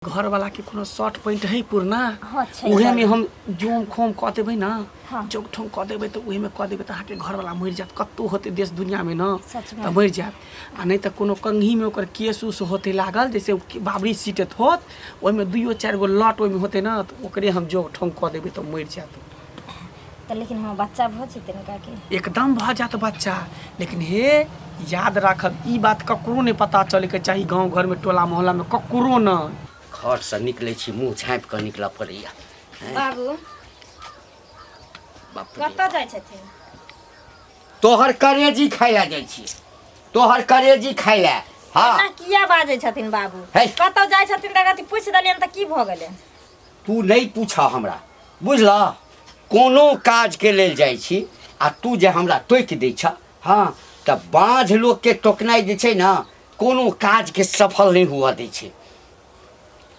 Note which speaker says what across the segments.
Speaker 1: घर वाला के कोनो शॉर्ट पॉइंट है पुरना
Speaker 2: अच्छा
Speaker 1: उहे में हम जोम खोम क देबै ना
Speaker 2: हाँ।
Speaker 1: जोक ठोम क देबै त उहे में क देबै त आके घर वाला मर जात कत्तो होते देश दुनिया में ना
Speaker 2: सच में।
Speaker 1: त मर जात आ नहीं त कोनो कंघी में ओकर केस उस होते लागल जैसे बाबरी सीटत होत ओइ में दुइयो चार गो लट ओइ में होते ना त ओकरे हम जोक ठोम क देबै त मर जात
Speaker 2: तो लेकिन हम बच्चा भ जेते ना काके
Speaker 1: एकदम भ जात बच्चा। लेकिन हे याद राखब ई बात ककरो नहीं पता चले के चाहिए गांव घर में टोला मोहल्ला में ककरो न
Speaker 3: घर से निकले छी मुँह झाँपि कऽ निकल पड़ैया।
Speaker 2: बाबू
Speaker 3: बाप रे।
Speaker 2: कतऽ जाइ छथिन?
Speaker 3: तोहर करेजी खाय ला जाइ छी, तोहर करेजी खाय ला। हाँ
Speaker 2: ना किया बाजै छथिन बाबू?
Speaker 3: है।
Speaker 2: कतऽ जाइ छथिन त कथि पूछ देलियन त की भ गेलै?
Speaker 3: तू नहीं पूछा हमरा, बुझला? कोनो काज के लेल जाइ छी आ तू जे हमरा टोकि दै छ, हाँ त बाँझ लोग के टोकनाइ जे छै ना कोनो काज के सफल नहीं हुआ दै छै।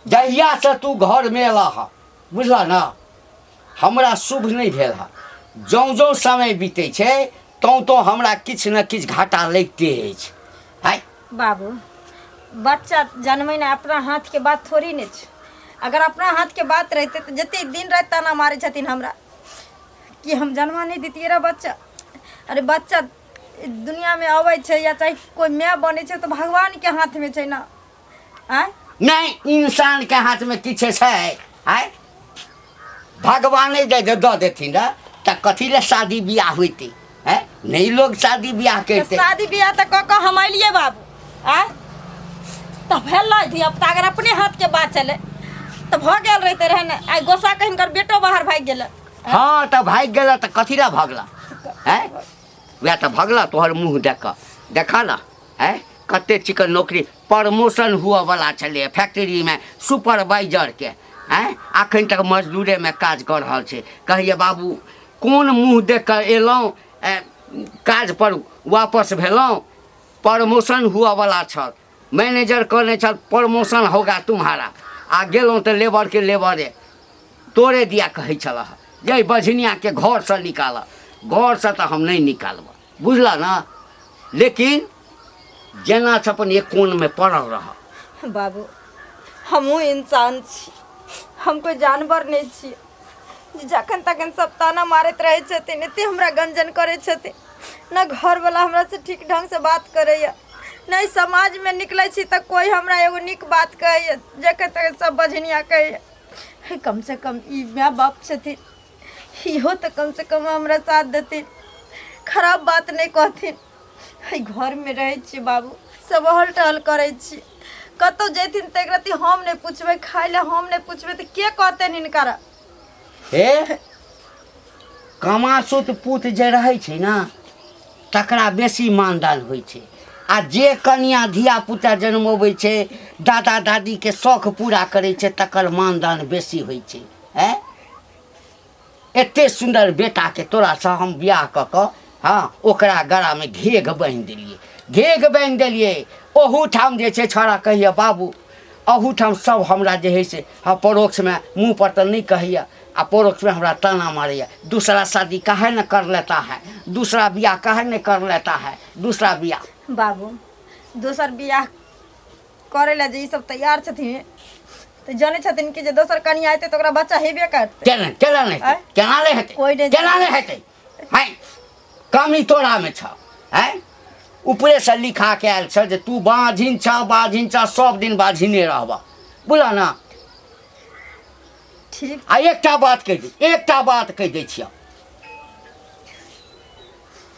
Speaker 3: जहिया से तू घर में अला हा, बुझला ना, हमरा शुभ नहीं भेल हा। जौं जौं समय बीते छै तौं तो हमरा किछ न किछ घाटा लगिते अछि। हाय
Speaker 2: बाबू बच्चा जन्मै ना अपना हाथ के बात थोड़ी ने छै। अगर अपना हाथ के बात रहते तो जते दिन रात ताना मारे छथिन हमरा कि हम जन्मा नहीं देतिए रे बच्चा। अरे बच्चा दुनिया में आवे छै या चाहे कोई माय बने छै तो भगवान के हाथ में छै ना। आय
Speaker 3: नहीं इंसान के हाथ में किछ छै। आय भगवाने दे देथिन ना त कथी ले शादी बियाह होइते है? नहीं लोग शादी बियाह
Speaker 2: तो
Speaker 3: करते।
Speaker 2: शादी बियाह तो क हम अलिए बाबू। आय तो भेल थी अब अगर अपने हाथ के बात चले तो भ गेल रहते रहे ना। आय गोसा कहिन कर बेटो बाहर भाग गेल।
Speaker 3: हाँ त भाग गेला त कथी ला भगला है? वह त भगला तोहर मुँह देख देखा ना है कते चिकन नौकरी प्रमोशन हुआ वाला चले फैक्ट्री में सुपरवाइजर के हैं अखन तक मजदूरे में काज कर रहा छे। कहिए बाबू कौन मुँह देख कर एलौं काज पर वापस भेलौं? प्रमोशन हुआ वाला छल, मैनेजर कहने छल प्रमोशन होगा तुम्हारा, आ गेलौं तो लेबर के लेबरे तोड़े दिया कहे छल जे बझनिया के घर से निकाल। घर से तो हम नहीं निकालब, बुझला ना। लेकिन जेना अपन एक कोन में पड़ल रहा।
Speaker 2: बाबू हमहू इंसान छी, हम कोई जानवर नहीं छी। जखन तखन सब ताना मारत रहे छथिन, एते हमरा गंजन करे छथिन। न घर वाला हमरा से ठीक ढंग से बात करैया, नहीं समाज में निकले छी त कोई हमरा एगो निक बात कहैया। जखन तक सब बझनिया कहैया कम से कम ई माँ बाप छथिन, इहो तो कम से कम हमरा साथ देथिन, खराब बात नहीं कहथिन। घर में रहे छी बाबू, सब हल टहल करे छी। कतौ जैथिन त एकरती हम नहीं पूछबे, खाए ले हम नहीं पूछबे त के कहते हिनकरा?
Speaker 3: हे कमासुत पुत जे रहे छै ना तकरा बेसी मानदान होइ छै। आ जे कन्या धिया पुता जन्मबै छै दादा दादी के शौक पूरा करे छै तकर मानदान बेसी होइ छै। हैं एते सुंदर बेटा के तोरा से हम बियाह क क हाँ ओकरा गला में घेग बांधि देलिए, घेग बांधि देलिए। ओहू ठाम जे छै छोरा कहिए बाबू, अहू ठाम सब हमरा जे है से हाँ परोक्ष में मुँह पर तो नहीं कहिए आ परोक्ष में हमरा ताना मारिए। दूसरा शादी काहे न कर लेता है, दूसरा बियाह काहे न कर लेता है, दूसरा बियाह।
Speaker 2: बाबू दोसर बियाह करे ला जे ई सब तैयार छथिन तो जाने छथिन कि जे दोसर कन्या आते तो ओकरा बच्चा हेबे करते।
Speaker 3: केना केना नहीं
Speaker 2: आँय?
Speaker 3: केना नहीं हेतै,
Speaker 2: कोई नहीं
Speaker 3: केना नहीं हेतै? हैं कमी तोरा में छ। हैं ऊपरे से लिखा के आयल छ जे तू बाझिन छ सब दिन बाझिने रहबा, बुझला ना।
Speaker 2: ठीक
Speaker 3: आ एकटा बात कह दै छियै,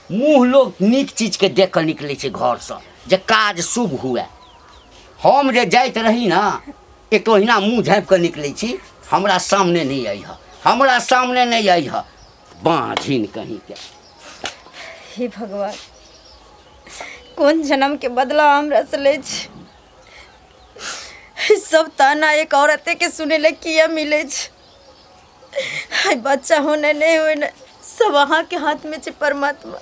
Speaker 3: मुँह लोग नीक चीज के देख कर निकले छै घर से जे काज शुभ हुए। हम जे जाइत रही ना एक ओहिना मुँह झाँपि कर निकले छी, हमरा सामने नहीं आई है, हमरा सामने नहीं आई है बाझिन कहीं के।
Speaker 2: हे भगवान कौन जन्म के बदला हमरा से ले छी? सब ताना एक औरते के सुने ले किया मिले छ? हाय बच्चा होने नहीं होने सब अहाँ के हाथ में छे परमात्मा,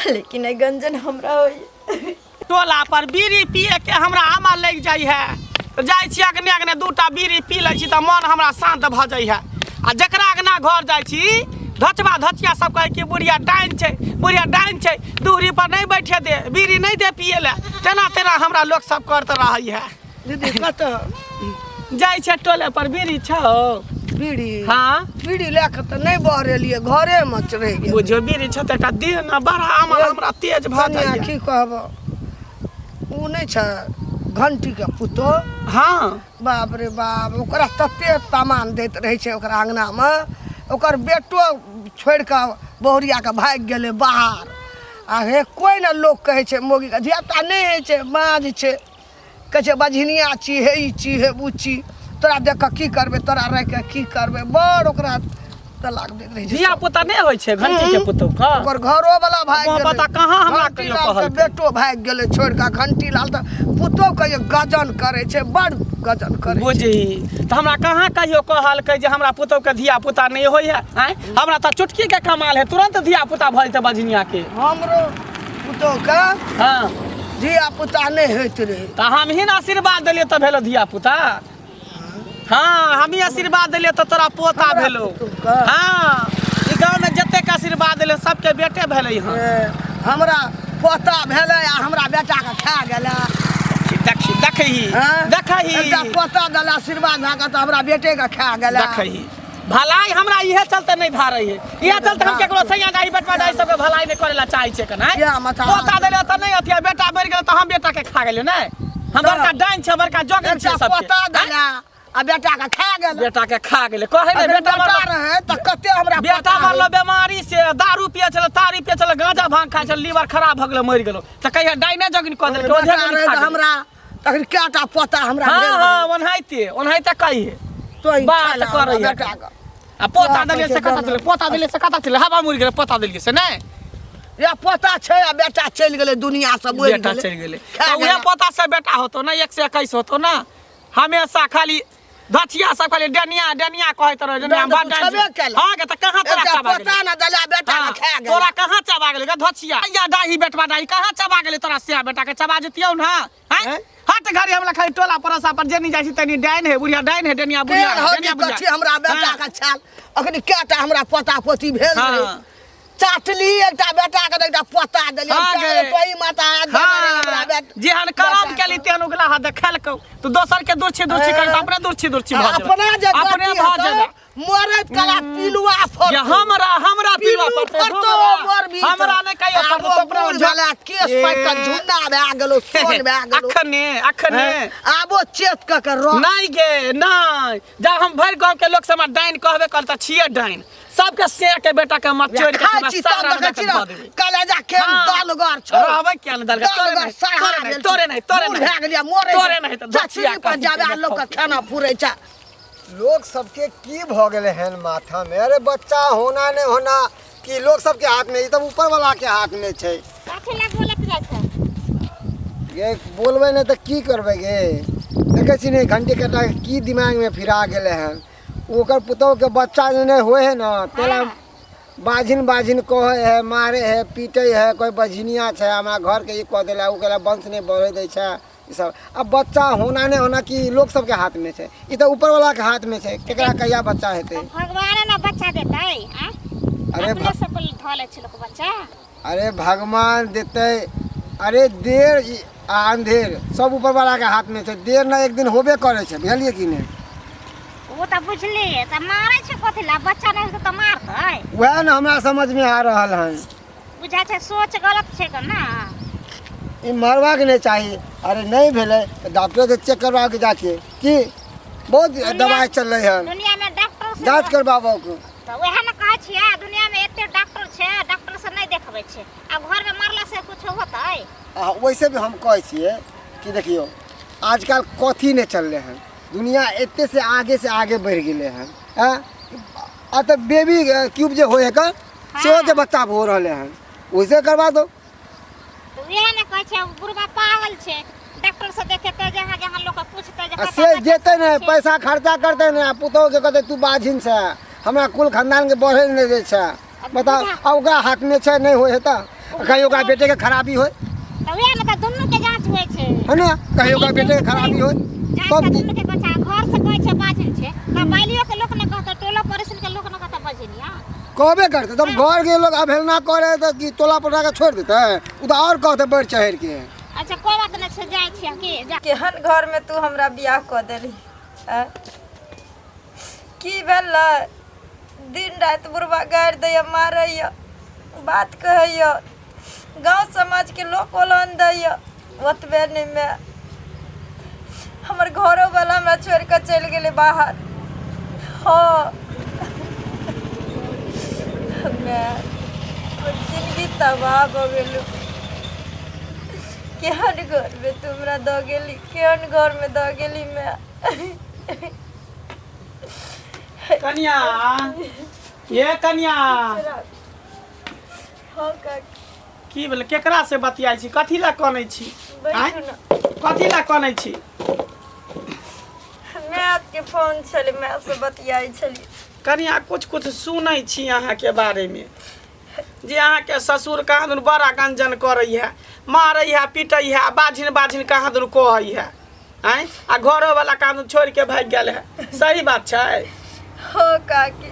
Speaker 2: लेकिन ए गंजन हमरा होई।
Speaker 1: टोला पर बीड़ी पिए के हमरा आमा लग जाई है, तो जाई छी अगने अगने दूटा बीड़ी पी लै छी त मन हमरा शांत भ जाई है। आ जकरा अगना घर जाई छी धचबा धचिया सब कहे कि बुढ़िया डाइन छै, बुढ़िया डाइन छै, दूरी पर नहीं बैठे दे, बीड़ी नहीं दे पिए ले, तेना तेना हमरा लोग सब करते रही है।
Speaker 4: दीदी कत
Speaker 1: जाय छै टोले पर बीड़ी छौ
Speaker 4: बीड़ी
Speaker 1: हाँ
Speaker 4: बीड़ी लेके तो नहीं बहरेलिए घरे में रह गेल
Speaker 1: बुझो बीड़ी छ त देह न बड़ा हमरा तेज भ
Speaker 4: कनिया
Speaker 1: जाय
Speaker 4: की कहब उ नहीं छ घंटी के पुतो
Speaker 1: हाँ
Speaker 4: बाप रे बाप ओकरा तते सामान देत रहे छै ओकरा अंगना में ओकर बेटो छोड़ के बहुरिया के भाग गेले बाहर आ हे कोई ना लोग कहे छै मोगी के धियापुता नहीं है छै माज छै कहे छै बझनिया छी हे ई छी हे बुची तोरा देख के की करबे तोरा रह के की करबे बड़ ओकरा तलाक देत रहे छै
Speaker 1: धिया पुता नहीं होय छै घंटी के पुतो का
Speaker 4: ओकर घरो वाला भाग गेले
Speaker 1: पता कहाँ हमरा
Speaker 4: घंटी
Speaker 1: कहियो
Speaker 4: लाल के
Speaker 1: कहल
Speaker 4: बेटो भाग गेले छोड़ के घंटी लाल त पुतो के ये गजन करे छै बड़ गजन करे छै।
Speaker 1: बुझी त हमरा कहाँ कहियो कहल के जे हमरा पुतो के धिया पुता नहीं होय है हमरा त चुटकी के कमाल है तुरंत धिया पुता भइल त बजनिया के
Speaker 4: हमरो पुतो के
Speaker 1: हाँ
Speaker 4: धिया पुता नहीं होइत रहे
Speaker 1: त हम ही न आशीर्वाद देलिए त भेलो धिया पुता हाँ हम ही आशीर्वाद दिलिए तो तोरा पोता भेलो हाँ ई गाँव में जते के आशीर्वाद दिले सबके बेटे भेले हँ
Speaker 4: हमरा पोता भेले आ हमरा बेटा के खा गेले
Speaker 1: देखी देखही देखही
Speaker 4: एकटा पोता देले आशीर्वाद भए के त हमरा बेटे के खा गेले
Speaker 1: देखही भलाई हमरा इहे चलते नहीं धारे है इहे चलते हम केकरो सैया दाई बेटवा दाई सबके भलाई नहीं करेला चाहे छै कना पोता देले त नहीं अथिया बेटा मर गेल त हम बेटा के खा गेले नहीं हम बड़का डाइन छै बड़का जोगन छै सबके
Speaker 4: पोता देले आ बेटा के खा गेले
Speaker 1: बेटा के खा गेले कहे ने बेटा
Speaker 4: रहे त कते हमरा
Speaker 1: बेटा मरलो बीमारी से दारू पिए छल तारी पिए छल गांजा भांग खाए छल लीवर खराब भ गेलो मर गेलो त कहिया डाइने जगन क देलके ओझे
Speaker 4: हमरा तखन केटा पोता हमरा
Speaker 1: हां हां ओनहाइते कहिए
Speaker 4: तो
Speaker 1: बात करे बेटा आ पोता देले से कता चले हवा मुर गेले पोता देलिए से नहीं
Speaker 4: या पोता छै आ बेटा चल गेले दुनिया से बोल
Speaker 1: बेटा चल गेले तो उहे पोता से बेटा होतो ना 121 होतो ना हमेशा खाली धचिया सब खाली डनिया डनिया कहत रहे डनिया बड़ डाइन हां के त कहां तोरा चबा गेले
Speaker 4: पोता ना दला बेटा के खा गेले
Speaker 1: तोरा कहां चबा गेले ग धचिया या डाही बेटवा डाही कहां चबा गेले तोरा से बेटा के चबा जतियौ ना हैं हट घरी हमरा खाली टोला परसा पर जेनी जाई छी तनी डाइन है बुढ़िया डाइन है डनिया बुढ़िया
Speaker 4: डनिया बुढ़िया हमरा बेटा के छाल अखनी केटा हमरा पोता पोती भेल रे चाटली एकटा बेटा के एकटा पोता देलियै कोई माता हमरा बेटा
Speaker 1: जेहन करम केली तेहन उगला हा देखलकौ तू दोसर के दूरछी कर अपने दूरछी भ जा
Speaker 4: अपने भ जा मरत कला पिलुआ फोड़
Speaker 1: हमरा पिलुआ पड़तो हमरा ने कहियो पड़तो अपने
Speaker 4: जाला केस पर का झुंडा भए गेलो सोन भए गेलो
Speaker 1: अखने
Speaker 4: आबो चेत के रो
Speaker 1: नहीं गे नहीं जब हम भर गांव के लोग से डाइन कहबे कर त छिए डाइन सबके शेर के बेटा के मत चोर के सारा
Speaker 4: कलेजा के दलगर छोड़
Speaker 1: रहबे क्या न दलगर तोरे नहीं
Speaker 4: भए गेलिया मोरे
Speaker 1: तोरे नहीं त
Speaker 4: दछिया पर जाबे लोग के खाना फुरै छ
Speaker 5: लोग सबके की भ गेले हैं माथा में अरे बच्चा होना नहीं होना कि लोग सबके हाथ में ई तब ऊपर वाला के हाथ में छै ये बोलबे नहीं तो की करबे गे देखे छी नहीं घंटे कटा की दिमाग में फिरा गेले हैं ओकर पुतौ के बच्चा नहीं होए है ना तेला बाजिन बाजिन कहे है मारे है पीटे है कोई बझनिया छै हमरा घर के ई कह देला उ केला वंश नहीं बढ़े दै छै ई सब अब बच्चा होना नहीं होना कि लोग सबके हाथ में छै ई तो ऊपर वाला के हाथ में छै केकरा कहिया बच्चा हेतै
Speaker 6: भगवान ना बच्चा देतै
Speaker 5: अरे
Speaker 6: अपने से कोई ढले छै लोग बच्चा
Speaker 5: अरे भगवान देते अरे देर आ अंधेर सब ऊपर वाला के हाथ में छै देर ना एक दिन होबे करे छै बुझलिए कि नहीं
Speaker 6: वो त बुझली त मारै छै कथिला बच्चा नहीं तो मारतै
Speaker 5: वह ना हमरा समझ में आ रहल है
Speaker 6: बुझा छै सोच गलत छै क ना
Speaker 5: ई मरवा के नहीं चाहिए अरे नहीं भेले तो डॉक्टर से चेक करवा के जाके कि बहुत दवाई चल रही है
Speaker 6: दुनिया में डॉक्टर से
Speaker 5: जांच करवाबो को
Speaker 6: त वह न कहै छियै दुनिया में एते डॉक्टर छै डॉक्टर से नहीं देखबै छै आ घर में मरला से कुछ होतै
Speaker 5: वैसे भी हम कहै छियै कि देखियो आजकल कथी नहीं चल रहे हैं दुनिया एते से आगे बढ़ गए हैं आ तो बेबी क्यूब जो होए का से जो बच्चा हो रहे हैं वैसे करवा दो
Speaker 6: तो वह न कहै छै बुढ़वा पागल छै डॉक्टर से देखेते जहां जहां लोग पूछते जे
Speaker 5: से जेते नहीं पैसा खर्चा करते नहीं पुतौ के कहते तू बाझिन छै हमरा कुल खानदान के बढ़े नहीं दे छै बता ओकरा हाथ में छै नहीं होए त कहीं ओकरा बेटे के खराबी होए
Speaker 6: तो वह न त दुन्नु के जांच होय छै
Speaker 5: है ना कहीं ओकरा बेटे के खराबी होए
Speaker 6: तब दुन्नु के बच्चा घर से कहै छै बाजिन छै त बालियो के लोग ने कहत टोला परिसन के लोग ने कहत बजिनिया
Speaker 5: कहबे करते तब घर के लोग अवहेलना करे तो कि टोला पटा के छोड़ देते उ तो और कहते बढ़ चढ़ के
Speaker 6: अच्छा कोई बात नहीं से जाय छी के जा
Speaker 2: केहन घर में तू हमरा बियाह क देली आ? की भेल दिन रात बुढ़वा गाड़ि दैया मारैया बात कहैया गांव समाज के लोग ओलन दैया ओतबे नहीं में हमर घरो वाला हमरा छोड़ के चल गेले बाहर। हाँ मैं जिंदगी तबाह हो गेलू। केहन घर में तुमरा दो गेली केहन घर में दो गेली मैं।
Speaker 1: कन्या ये कन्या
Speaker 2: हाँ काकी
Speaker 1: की भेल केकरा से बतियाई छी कथी ला कनै छी
Speaker 2: बैठू ना।
Speaker 1: कथी ला कनै छी
Speaker 2: मैं आपके फोन छले मैं से बतियाई छली।
Speaker 1: कन्या कुछ कुछ सुनै छी अहाँ के बारे में जे अहाँ के ससुर कहाँ दुन बड़ा गंजन करै है मारै है पीटै है बाझिन बाझिन कहाँ दुन कहै है हैं आ घरो वाला कहाँ दुन छोड़ के भाग गेल है सही बात छै।
Speaker 2: हो काकी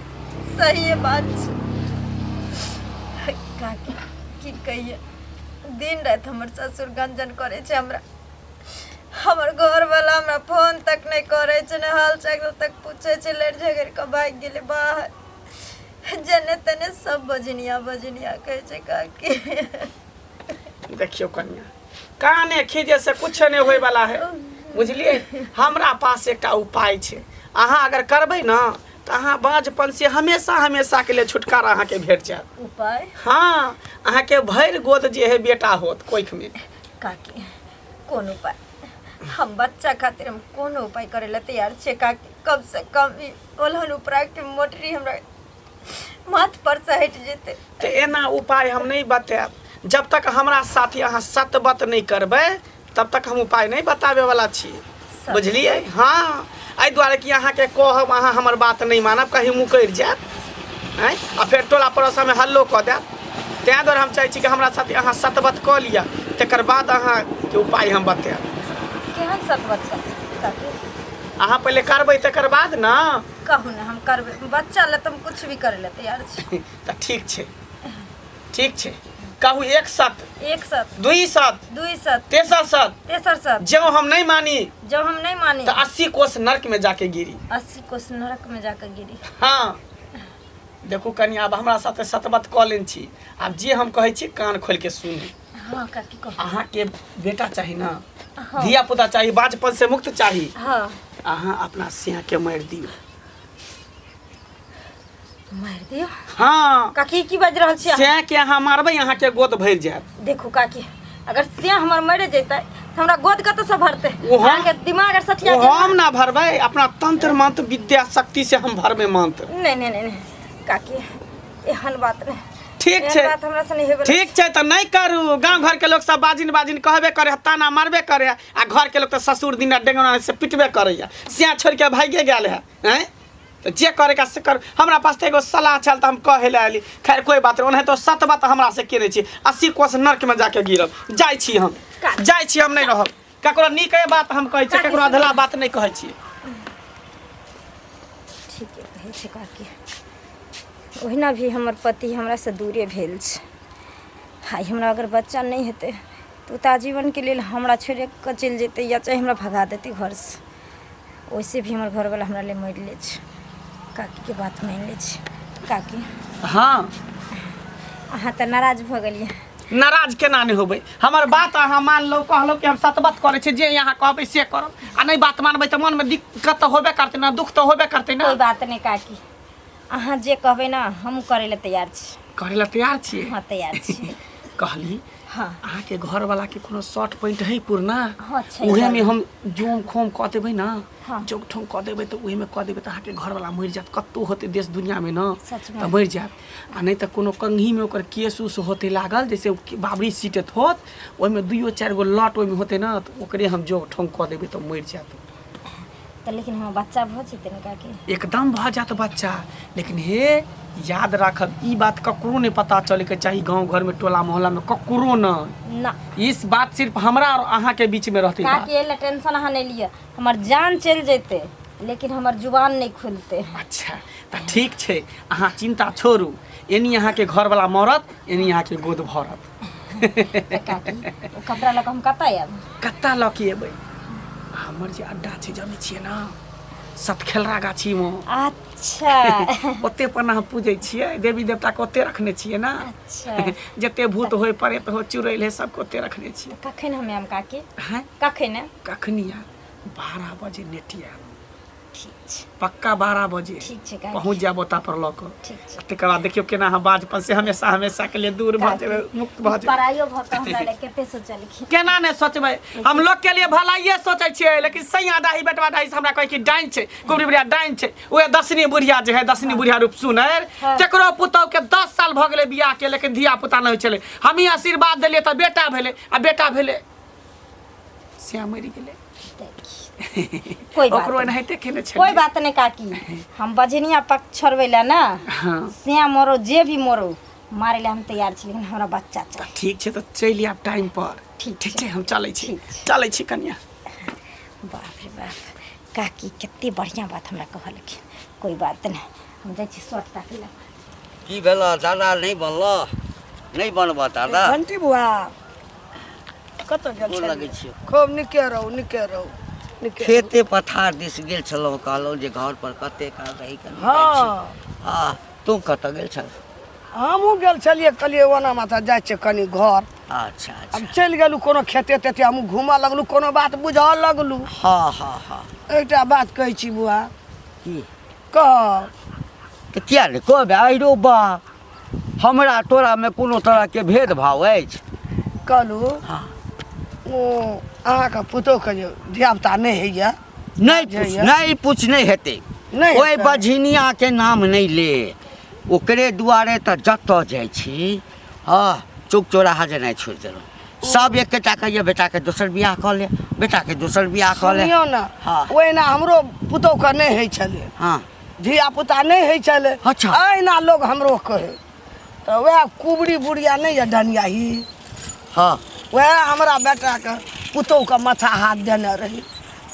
Speaker 2: सही बात छै। काकी की कहिए दिन रात हमर ससुर गंजन करे छै हमरा। हमर घर वाला हमरा फोन तक नहीं करे छै ने हाल चाल तक पूछे छै लड़ झगड़ के भाग गेले बाहर। जने तने सब बजनिया बजनिया कहे छै काकी।
Speaker 1: देखियो कन्या काने खीजे से कुछ नहीं होय वाला है बुझलिए। हमरा पास एकटा उपाय छै अहाँ अगर करबै ना तो अहाँ बाँझपन से हमेशा हमेशा के लिए छुटकारा अहाँ के भेट जाएत।
Speaker 2: उपाय
Speaker 1: हाँ अहाँ के भर गोद जे है बेटा होत कोख में।
Speaker 2: काकी कौन उपाय हम बच्चा खातिर हम कौन उपाय करे ला तैयार छे काकी। कम से कम ई ओलहन उपरा के मोटरी हमरा माथ पर से हट जेते।
Speaker 1: तो एना उपाय हम नहीं बताएब जब तक हमरा साथी अहाँ सतबत नहीं करबै तब तक हम उपाय नहीं बताबे वाला छी बुझलिए। हाँ एहि दुआरे कि अहाँ के कहब अहाँ हमर बात नहीं मानब कहीं मुकर जायब हैं आ फिर टोला पड़ोसा में हल्लो कऽ देब। तैं दुआरे हम चाहै छी कि हमरा साथी अहाँ सतबत कऽ लिअ तकर बाद अहाँ के उपाय हम बताएब।
Speaker 2: केहन सतबत काकी
Speaker 1: अहाँ पहले करबै तकर बाद ना
Speaker 2: कहू ना हम करबे बच्चा ले तुम कुछ भी करे ला तैयार छी।
Speaker 1: तऽ ठीक छै कहू एक सत
Speaker 2: एक सत
Speaker 1: दुई सत तेसर सत जो हम नहीं मानी
Speaker 2: तो
Speaker 1: 80 कोस नरक में जाके गिरी।
Speaker 2: 80 कोस नरक में जाके गिरी।
Speaker 1: हाँ देखू कनी अब हमरा साथे सतबत कऽ लेन छी आब जे हम कहै छी कान खोल के सुनू।
Speaker 2: हाँ काकी कह
Speaker 1: अहाँ के बेटा चाही ना
Speaker 2: हाँ।
Speaker 1: धिया पुता चाही बाँझपन से मुक्त चाही।
Speaker 2: हाँ
Speaker 1: अहाँ अपना सिंह के मार दियो।
Speaker 2: मार दियो
Speaker 1: हाँ
Speaker 2: काकी की बाज रहल छी
Speaker 1: सिंह के अहाँ मारबै अहाँ के गोद भरि जायत।
Speaker 2: देखू काकी अगर सिंह हमर मरे जैते तो हमरा गोद कत से भरते
Speaker 1: वो हम-
Speaker 2: अहाँ के दिमाग अगर सठिया
Speaker 1: वो हम ना भरबै अपना तंत्र मंत्र विद्या शक्ति से हम भरबै मंत्र।
Speaker 2: नहीं काकी एहन बात नहीं
Speaker 1: ठीक
Speaker 2: एहन
Speaker 1: छै
Speaker 2: बात हमरा से नहीं हेबे।
Speaker 1: ठीक छै तऽ नहीं करू। गांव घर के लोग सब बाजिन कहबे करे ताना मारबे करे आ घर के लोग तो ससुर दिना डेंगना से पिटबे करे सिया छोड़ के भागे गेल है हैं तो जे करे का से कर। हमरा पास तो एगो सलाह चल त हम कहे ले आली खैर कोई बात नहीं ओने तो सत बात हमरा से केने छी 80 कोस नरक में जाके गिरब जाय छी हम नहीं रहब ककरो नीके बात हम कहै छी ककरो अधला बात नहीं कहै छी।
Speaker 2: ठीक है कहै छै काकी ओहिना भी हमर पति हमरा से दूरे भेल छै। हाय हमरा अगर बच्चा नहीं हेतै तो ता जीवन के लिए हमरा छोड़े के चल जेतै या चाहे हमरा भगा देतै घर से। वैसे भी हमर घर वाला हमरा ले मर ले छै काकी के बात मान ले छै। काकी
Speaker 1: हाँ
Speaker 2: अहाँ तो नाराज भ गेलिए।
Speaker 1: नाराज केना नहीं होबै हमर बात अहाँ मान लो कहलो कि हम सतबत करे छी जे यहाँ कहबै से करब आ नहीं बात मानबै त मन में दिक्कत तो होबे करतै ना दुख तो होबे करतै ना।
Speaker 2: कोई बात नहीं काकी अहाँ जे कहबै ना हम करे ले तैयार छी।
Speaker 1: करे ला तैयार छियै।
Speaker 2: हाँ तैयार छी।
Speaker 1: कहली
Speaker 2: हाँ
Speaker 1: अहाँ के घर वाला के कोनो शॉर्ट पॉइंट है पुरना
Speaker 2: हाँ छै
Speaker 1: उहे में
Speaker 2: घर।
Speaker 1: हम जोम खोम कह देबै ना
Speaker 2: हाँ।
Speaker 1: जोक ठोम कह देबै तो उहे में कह देबै त अहाँ के घर वाला मर जात कत्तो होते देश दुनिया में ना
Speaker 2: सच में।
Speaker 1: त मर जात आ नहीं त कोनो कंघी में ओकर केस उस होते लागल जैसे बाबरी सीटत होत ओइ में 2-4 गो लॉट ओइ में होते ना त ओकरे हम जोक ठोम कह देबै त मर जात।
Speaker 2: तो लेकिन हम बच्चा भ जेतै न काकी।
Speaker 1: एकदम भ जात बच्चा लेकिन हे याद राखब ई बात ककरो नहीं पता चले के चाहिए गांव घर में टोला मोहल्ला में ककरो न।
Speaker 2: ना
Speaker 1: इस बात सिर्फ हमरा और अहाँ के बीच में रहती बात।
Speaker 2: काकी एला टेंशन अहाँ नहीं लिया हमर जान चल जेते लेकिन हमर जुबान नहीं खुलते।
Speaker 1: अच्छा त ठीक छै अहाँ चिंता छोड़ू एनी अहाँ के घर वाला मरत एनी अहाँ के गोद भरत।
Speaker 2: काकी ओ कपड़ा लग हम कतै आब
Speaker 1: कत्ता ल के एबै हमर जे अड्डा छै जानै छियै ना सतखेलरा गाछी में
Speaker 2: अच्छा
Speaker 1: ओते पर हम पूजै छियै देवी देवता के ओते रखने छियै ना
Speaker 2: अच्छा
Speaker 1: जते भूत होय परे तो हो चुड़ैल है सबके ओते रखने छियै
Speaker 2: कखन हमे हम काकी
Speaker 1: हैं
Speaker 2: कखन
Speaker 1: कखनी यार 12 बजे नेटिया
Speaker 2: ठीक छै
Speaker 1: पक्का 12 बजे
Speaker 2: ठीक छै काकी
Speaker 1: पहुंच जाब ओता पर लऽ कऽ
Speaker 2: ठीक छै
Speaker 1: तकर बाद देखियो केना हम बाज पर से हमेशा हमेशा के लिए दूर भऽ जेबै मुक्त भऽ जेबै
Speaker 2: पराइयो भऽ कऽ हमरा लए कते सोचलखिन
Speaker 1: केना नहीं सोचबै हम लोग के लिए भलाइए सोचै छियै लेकिन सैया दाही बेटवा दाही से हमरा कहै कि डाइन छै कुबरी बुढ़िया डाइन छै ओए दसनी बुढ़िया जे है दसनी बुढ़िया रूप सुनर केकरो पुतौ के 10 साल भऽ गेलै बियाह के लेकिन धिया पुता नहीं छलै हम ही आशीर्वाद देलियै तऽ बेटा भेलै आ बेटा भेलै से मरि गेलै
Speaker 2: कोई बात
Speaker 1: ओकरो
Speaker 2: नहीं
Speaker 1: एनाहिते केने छै
Speaker 2: कोई बात नहीं काकी हम बजनिया पक्ष छोड़बै ला ना
Speaker 1: हाँ
Speaker 2: से मरो जे भी मरो मारे ला हम तैयार छी लेकिन हमरा बच्चा चाहिए
Speaker 1: ठीक छै तऽ चलि आब टाइम पर
Speaker 2: ठीक
Speaker 1: ठीक छै हम चलै छी
Speaker 2: ठीक छै।
Speaker 1: चलै छी कन्या
Speaker 2: बाप रे बाप काकी कते बढ़िया बात हमरा कहलखिन कोई बात नहीं हम जाइ छी शर्ट ताकि ला
Speaker 3: की भेल दादा नहीं बनलो नहीं बनबा दादा
Speaker 4: घंटी बुआ कत गेल
Speaker 3: गोर
Speaker 4: छै
Speaker 3: लगै छियो
Speaker 4: खूब निके रहू निके रहू निके
Speaker 3: खेते पथार दिस गेल छलहुँ कहलहुँ जे घर पर कते काल रही कऽ
Speaker 4: हाँ
Speaker 3: तू कतऽ गेल छल
Speaker 4: हमहूँ गेल छलियै कहलियै ओना माथा जाइ छै कनी घर
Speaker 3: अच्छा
Speaker 4: अब
Speaker 3: अच्छा
Speaker 4: चलि गेलू कोनो खेते तेते हमहूँ घूमऽ लगलू कोनो बात बुझऽ लगलू
Speaker 3: हाँ हाँ हाँ
Speaker 4: एकटा बात कहै छी बुआ
Speaker 3: की
Speaker 4: कह
Speaker 3: तऽ किया नहि कहबै आइरो बा हमरा तोरामे कोनो तरहके भेदभाव अछि
Speaker 4: कहलू
Speaker 3: हाँ
Speaker 4: ओ अहाँके पुतोहके जे धियापुता नहि होइए
Speaker 3: नहीं पूछ नहीं हेतै
Speaker 4: नहीं
Speaker 3: ओहि
Speaker 4: हेतै।
Speaker 3: बझिनियाके नाम नहीं ले ओकरे दुआरे तऽ जतऽ जाइ छी हाँ चौक चौराहा जेनाइ छोड़ि देलहुँ सब एकेटा कहिए बेटाके दोसर बियाह कऽ ले बेटाके दोसर बियाह कऽ ले
Speaker 4: सुनियौ ने
Speaker 3: हाँ।
Speaker 4: ओहिना हमरो पुतोहके नहि होइ छलै
Speaker 3: हाँ
Speaker 4: धियापुता नहि होइ छलै
Speaker 3: अच्छा।
Speaker 4: अहिना लोग हमरो कहै तऽ वएह कुबरी बुढ़िया नहि यऽ डनियाही
Speaker 3: हाँ
Speaker 4: वएह हमरा बेटाके पुतोहके माथा हाथ देने रही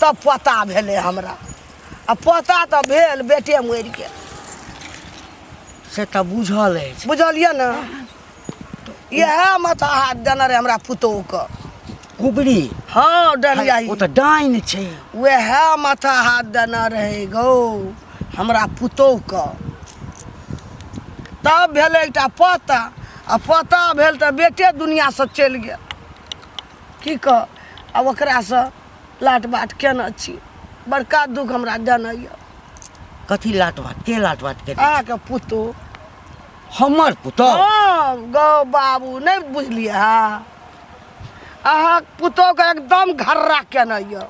Speaker 4: तब पोता भेलै हमरा आ पोता तऽ भेल बेटे मरि गेल
Speaker 3: से तऽ बुझल अछि
Speaker 4: बुझलियै ने इएह माथा हाथ देने रहे हमरा पुतोहके
Speaker 3: कुबरी
Speaker 4: हाँ डनियाही
Speaker 3: ओ तऽ डाइन छै
Speaker 4: वएह माथा हाथ देने रहे गौ हमरा पुतोहके तब भेलै एकटा पोता आ पोता भेल तऽ बेटे दुनियासँ चलि गेल की कह आब ओकरासँ लाट बाट केने छी बड़का दुख हमरा देने यऽ
Speaker 3: कथी लाट बात के लाट बात के
Speaker 4: अहाँके पुतोह
Speaker 3: हमर पुतोह
Speaker 4: हाँ गौ बाबू नहीं बुझलिए हाँ अहाँ पुतोहके एकदम घर्रा केने यऽ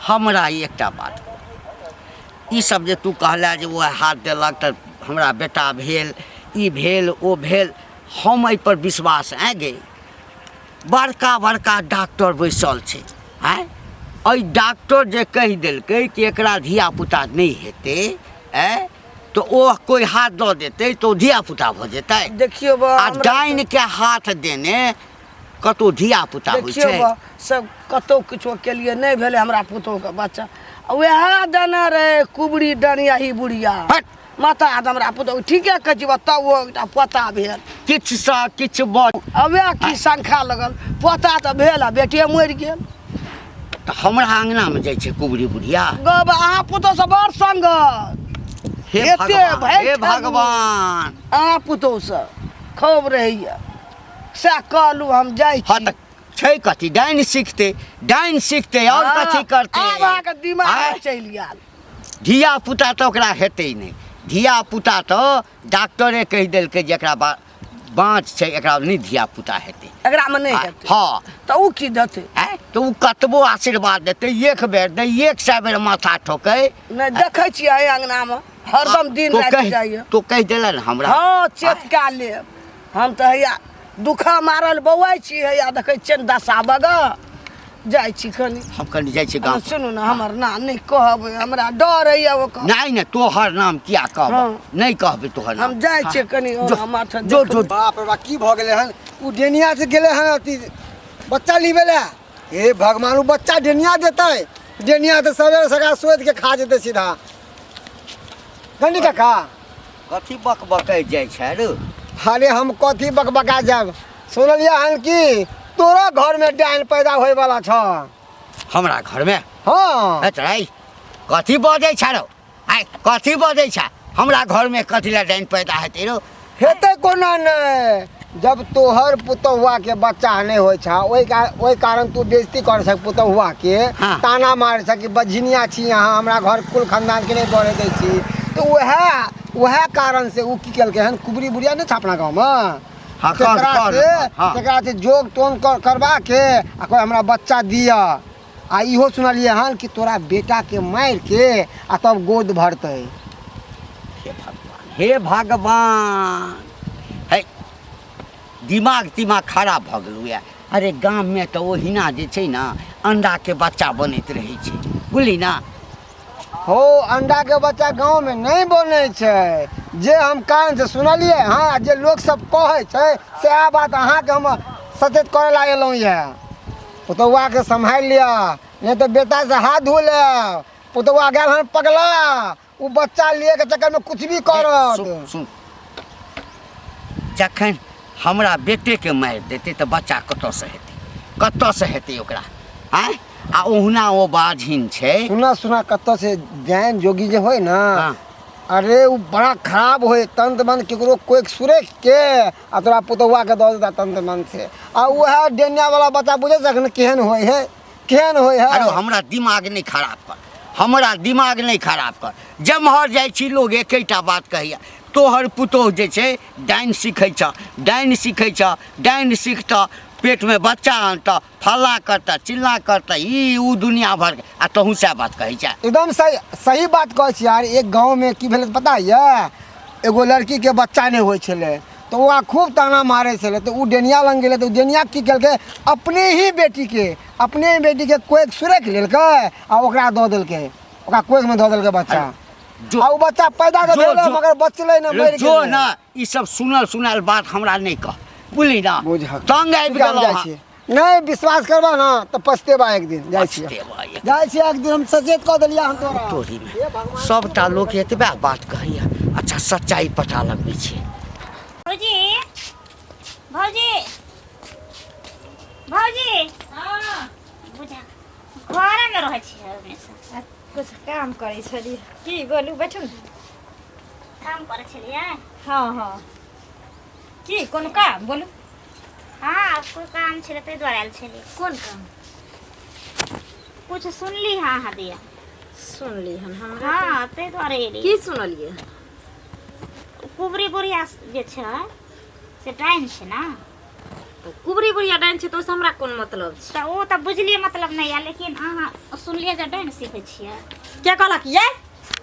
Speaker 3: हमरा ई एकटा बात ई सब जे तू कहला जे वो हाथ देलक तऽ हमरा बेटा भेल ई भेल ओ भेल हम एहि पर विश्वास गे बड़का बड़का डॉक्टर बैसल छै आँय एहि डॉक्टर जे कहि देलकै कि एकरा धियापुता नहि हेतै आँय तो ओ कोई हाथ दऽ देतै तो धियापुता भऽ जेतै
Speaker 4: देखियौ बा
Speaker 3: आ
Speaker 4: हमरा
Speaker 3: डाइन के हाथ देने कतौ धियापुता होइ
Speaker 4: देखियौ
Speaker 3: छै
Speaker 4: बा सब कतौ किछो केलिए नहीं भेलै हमरा पुतोहके बच्चा वएह देने रहे कुबरी डनियाही बुढ़िया
Speaker 3: हट
Speaker 4: माथा हाथ हमरा पुतोह ठीके कहै छी तब ओ एकटा पोता भेल
Speaker 3: किछु सँ किछु बच
Speaker 4: आ वएह की शंखा लगल पोता तऽ भेल आ बेटे मरि गेल
Speaker 3: तऽ हमरा अंगनामे जाइ छै कुबरी बुढ़िया
Speaker 4: गौ बा अहाँ पुतोहसँ बड़ संगत
Speaker 3: हे
Speaker 4: एते
Speaker 3: भगवान
Speaker 4: भरि
Speaker 3: हे
Speaker 4: ठगू।
Speaker 3: भगवान
Speaker 4: अहाँ पुतोहसँ खूब रहैया सएह कहलू हम जाइ
Speaker 3: हाँ
Speaker 4: छी
Speaker 3: तऽ छै कथी डाइन सीखतै और कथी करतै
Speaker 4: आब अहाँके दिमाग
Speaker 3: आँय?
Speaker 4: चलि गेल
Speaker 3: धिया पुता तऽ ओकरा हेतै नहि धिया पुता तऽ डॉक्टरे कहि देलकै जे एकरा बाँच छै एकरा नहीं धिया पुता हेतै
Speaker 4: एकरामे नहि हेतै
Speaker 3: हाँ
Speaker 4: तऽ ओ की देतै
Speaker 3: आँय तऽ ओ कतबो आशीर्वाद देतै एक बेर नहि 100 बेर माथा ठोकै
Speaker 4: नहि देखै छियै एहि अंगनामे हरदम दिन
Speaker 3: तो
Speaker 4: राति
Speaker 3: कहि-
Speaker 4: जाइए
Speaker 3: तो कहि देले ने हमरा
Speaker 4: हाँ चेतका लेब हम तऽ हैया दुखा मारल बौआइ छी हैया देखै छियै ने दशा बगऽ जाइ छी कनी
Speaker 3: हम कनि जाइ छी गाँव
Speaker 4: सुनू ने हमर नाम नहि कहबै हमरा डर हैया ओकर
Speaker 3: नहीं नहीं तोहर नाम किया कहब
Speaker 4: हाँ।
Speaker 3: नहीं कहबे तोहर नाम
Speaker 4: हम जाइ छियै कनी
Speaker 3: जो,
Speaker 4: माथा
Speaker 3: जो जो
Speaker 5: बाप रे बाप की भऽ गेलै हन उ डेनिया से गेलै हन अथी बच्चा लिबे ले हे भगवान उ बच्चा डेनिया देतै डेनिया तऽ सवेरे सकाल सोति के खा जेतै सीधा गंडी काका
Speaker 3: कथी बकबकै जाइ छै रे
Speaker 5: अरे हम कथी बकबका जाब सुनलियै हन कि तोरा घर में डाइन पैदा होय वाला छ
Speaker 3: हमरा घर में
Speaker 5: हाँ
Speaker 3: कथी बजै छै रो आइ कथी बजै छ हमरा घरमे कथी लए डाइन पैदा हेतै रो
Speaker 5: हेतै कोना नहीं जब तोहर पुतहुआ के बच्चा नहीं होइ छ ओइ कारण तू बेइज्जती कर छ पुतहुआ के
Speaker 3: हाँ।
Speaker 5: ताना मार छ कि बझिनिया छी यहाँ हमरा घर कुल खानदान के नहीं बढ़े दै छी तो वह कारण से उ की केलकै हन कुबरी बुढ़िया नहीं छापना गाँव में
Speaker 3: हाँ, हाँ।
Speaker 5: तेकरा से जोग तोन करवा के आ कोई हमरा बच्चा दिया आ इहो सुनलिए हन कि तोरा बेटा के मार के आ तब गोद भरतै
Speaker 3: हे भगवान है दिमाग खराब भऽ गेलौ या अरे गाममे तऽ ओहिना जे छै ने अंडाके बच्चा बनैत रहै छै बुझली ना
Speaker 5: हो अंडा के बच्चा गांव में नहीं बने छै जे हम कान से सुनलिए हाँ जे लोग सब कहे छै से आ बात अहाँ के हम सचेत करे ला एलौं ये पुतौआ के संभाल लिया नहीं तो बेटा से हाथ धो ले पुतौआ गेल हन पगला उ बच्चा लिए के चक्कर में कुछ भी करत
Speaker 3: सुन जखन हमरा बेटेके मारि देतै तऽ बच्चा कतऽसँ हेतै ओकरा आँय आ ओहुना ओ बाझिन छै
Speaker 5: सुना कत से जैन जोगी जे होय ना
Speaker 3: हाँ।
Speaker 5: अरे उ बड़ा खराब होय तंत मन केकरो कोई सुरेख के आ तोरा पुतौआ के दऽ देता तंत मन से आ वह डेनिया वाला बच्चा बुझे सक केहन होय है
Speaker 3: अरे हमरा दिमाग नहीं खराब कर जमहर जाइ छी लोग एकेटा बात कहैया तोहर पुतोह जे छै डाइन सीखै छ डाइन सीखतऽ पेट में बच्चा आनता फल्ला करता चिल्ला करता ई उ दुनिया भर आ तहू से बात कहै छै
Speaker 5: एकदम सही बात कहै छी यार एक गांव में की भेलै पता है एगो लड़की के बच्चा नहीं होय छले तो वहाँ खूब ताना मारे छले तो उ डेनिया लंग गेले तो डेनिया की केलकै अपने ही बेटी के कोई सुरेख लेलकै आ ओकरा दऽ देलकै ओकरा कोई में दऽ देलकै बच्चा आ उ बच्चा पैदा तऽ भेलै मगर बचलै ना मरि
Speaker 3: जो
Speaker 5: गेलै
Speaker 3: ना ई सब सुनल बात हमरा नहीं कह बुझली ना
Speaker 5: बुझ
Speaker 3: तंग आबि गेलौ
Speaker 5: नहीं विश्वास करबा ना तो पछतेबा एक दिन जाइ छी एक दिन हम सचेत कऽ देलिया हम तोरा
Speaker 3: तोरी में सबटा लोग एतबे बात कहैया अच्छा सच्चाई पता लगबै छै
Speaker 6: भौजी बुझा घर में रहै छी हमेशा
Speaker 2: कुछ काम करे छली की बोलू बैठू न।
Speaker 6: काम करे छलियै
Speaker 2: हाँ की कोन काम बोलू
Speaker 6: हाँ कोई काम छलै ताहि दुआरे आयल छलियै
Speaker 2: कोन काम
Speaker 6: कुछ सुनली हाँ अहाँ दिया
Speaker 2: सुनली हन हमरा
Speaker 6: हाँ ताहि दुआरे एली
Speaker 2: की सुनलिए
Speaker 6: कुबरी बुढ़िया जे छै से डाइन छै ना
Speaker 2: कुबरी बुढ़िया डाइन छै तो हमरा कोन मतलब छै
Speaker 6: तऽ ओ तऽ बुझलियै मतलब नहीं है लेकिन अहाँ सुनलियै जे डाइन सीखै छियै
Speaker 2: के कहलक ये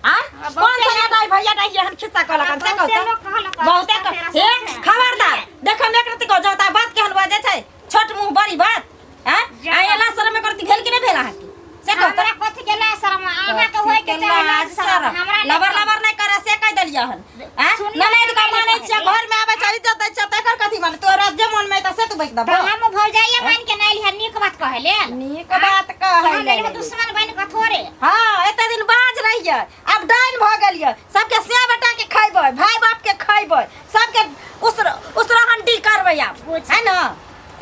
Speaker 2: आ कौन सा दाई भैया दाई हन खिस्सा कहलक हम से कहता बहुते हे खबरदार देख हम एक रति को जोता बात केहन बाजे छै छोट मुंह बड़ी बात हैं आ एला शर्म में करती भेल कि नहीं भेल अहाँ की से कहता
Speaker 6: हमरा कथि के लाज शर्म अहाँ के होय के चाहे लाज शर्म हमरा
Speaker 2: लबर नहीं करे से कह देलिया हन हैं ननद का माने छै घर में आवे छै इज्जत छै तकर कथि माने तोरा जे मन में त से तू बैठ दबो
Speaker 6: हम भौजाइए मान के नाइल है नीक बात कहले
Speaker 2: नीक बात कहले
Speaker 6: दुश्मन बन के थोड़े
Speaker 2: हां एते दिन बाज रहिए अब डाइन भ गेलिए सबके सिया बेटा के खइबै भाई बाप के खइबै सबके उसरा हंडी करबै आप है न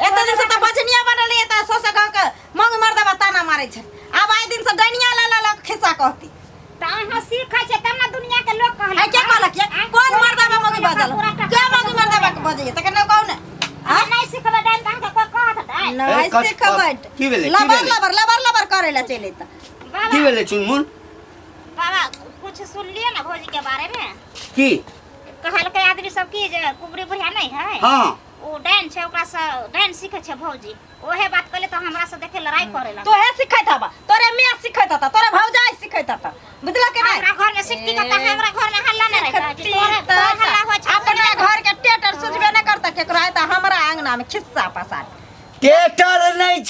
Speaker 2: एते दिन से त बजनिया बनले त सोसे गांव के मंग मर्दबा ताना मारै छै अब आइ दिन से डाइनिया ला खिस्सा कहती
Speaker 6: त अहाँ सीखै छै तब ना दुनिया के लोग कहले
Speaker 2: क्या कहलक ये कौन मर्दबा मंगी बजल क्या मंगी मर्दबा के बजैए त कने कहू ने
Speaker 6: आ नहीं सीखबै डाइन त अहाँ कोई कहत है
Speaker 2: नहीं सीखबै
Speaker 3: की भेलै
Speaker 2: लबर करे ला चले त
Speaker 3: की भेलै चुनमुन
Speaker 6: बाबा कुछ सुन लिए ना भौजी के बारे में
Speaker 3: की
Speaker 6: कहल के आदमी सब की जे कुबरी बुढ़िया नहीं है
Speaker 3: हां
Speaker 6: ओ डाइन छै ओकरा से डाइन सीखे छै भौजी ओहे बात कहले त हमरा से देखे लड़ाई करेला
Speaker 2: तो है सिखैत हबा तोरे मियां सिखैत हता तोरे भौजाई सिखैत हता बुझला के नहीं
Speaker 6: हमरा घर में सिक्की का त हमरा घर में हल्ला नहीं रहता तोरे हल्ला हो छै
Speaker 2: अपने घर के टेटर सुझबे न करता केकरो है त हमरा आंगना में खिस्सा पसार
Speaker 3: टेटर नहीं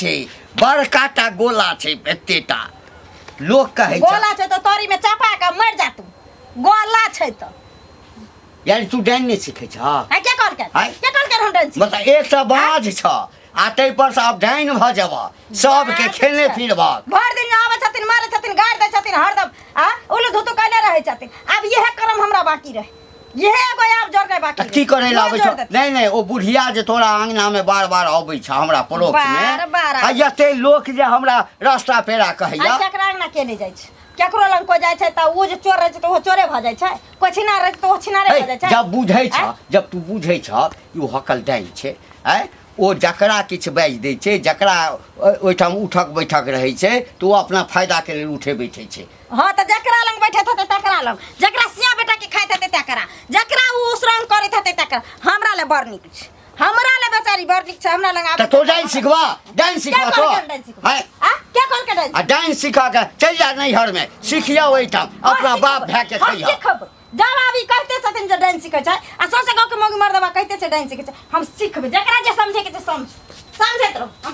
Speaker 3: छै बड़काटा गोला छै एतेटा लोग कहै छै
Speaker 2: गोला छै तो तोरी में चपा के मर जा तू गोला छै त
Speaker 3: यानी तू डाइन नहीं सीखै छ
Speaker 2: है क्या कर के हम डांस
Speaker 3: मतलब एकटा बाज छ आ तै पर से अब डाइन भ जाब सबके खेलने फिरबक
Speaker 2: भर दिन आवे छथिन मारे छथिन गाड़ दे छथिन हरदम आ उलू धुतु कहले रहे छथिन अब यह कर्म हमरा बाकी रहे यह एगो आप जोर के बाकी
Speaker 3: की करे ला आबै
Speaker 2: जोड़
Speaker 3: छ
Speaker 2: देतै।
Speaker 3: नहीं नहीं ओ बुढ़िया जे तोरा आंगना में बार-बार आबै छ हमरा पड़ोस
Speaker 2: बार
Speaker 3: में
Speaker 2: बार
Speaker 3: आ एते लोक जे हमरा रास्ता पेरा कहैया
Speaker 2: आज केकरा अंगना के नहीं जाइ छै केकरो लंग कोई जाइ छै त ओ जे चोर रहै छै त ओ चोरे भ जाइ छै कोई छिनार रहै छै त ओ छिनारे भ जाइ छै
Speaker 3: जब बुझै छ
Speaker 2: आँय?
Speaker 3: जब तू बुझै छ ई हकल डाइन छै हैं ओ जकरा किछ बाजि दै छै जकरा ओइठाम उठक बैठक रहै छै तो ओ अपना फायदा के लेल उठे बैठे छै
Speaker 2: हाँ त जकरा लंग बैठे हेतै तकरा लंग जकरा सिया बेटा के खाइत हेतै तकरा जकरा उ उसरंग करैत हेतै तकरा हमरा ले बड़ नीक छै हमरा ले बेचारी बड़ नीक छै हमरा लंग
Speaker 3: त तो डाइन सिखवा तो हैं
Speaker 2: क्या कॉल के डांस
Speaker 3: आ डाइन सिखा के चल जा नैहर में सिखिया ओइठाम अपना बाप भाई के
Speaker 2: हम
Speaker 3: खइया
Speaker 2: सीखब जब अभी कहते छथिन जे डांस सीखै छै आ सौसे गाँव के मौगी मर्दवा कहते छै डांस सीखै छै हम सीखबै जकरा जे समझे के छै समझ समझैत रहो हम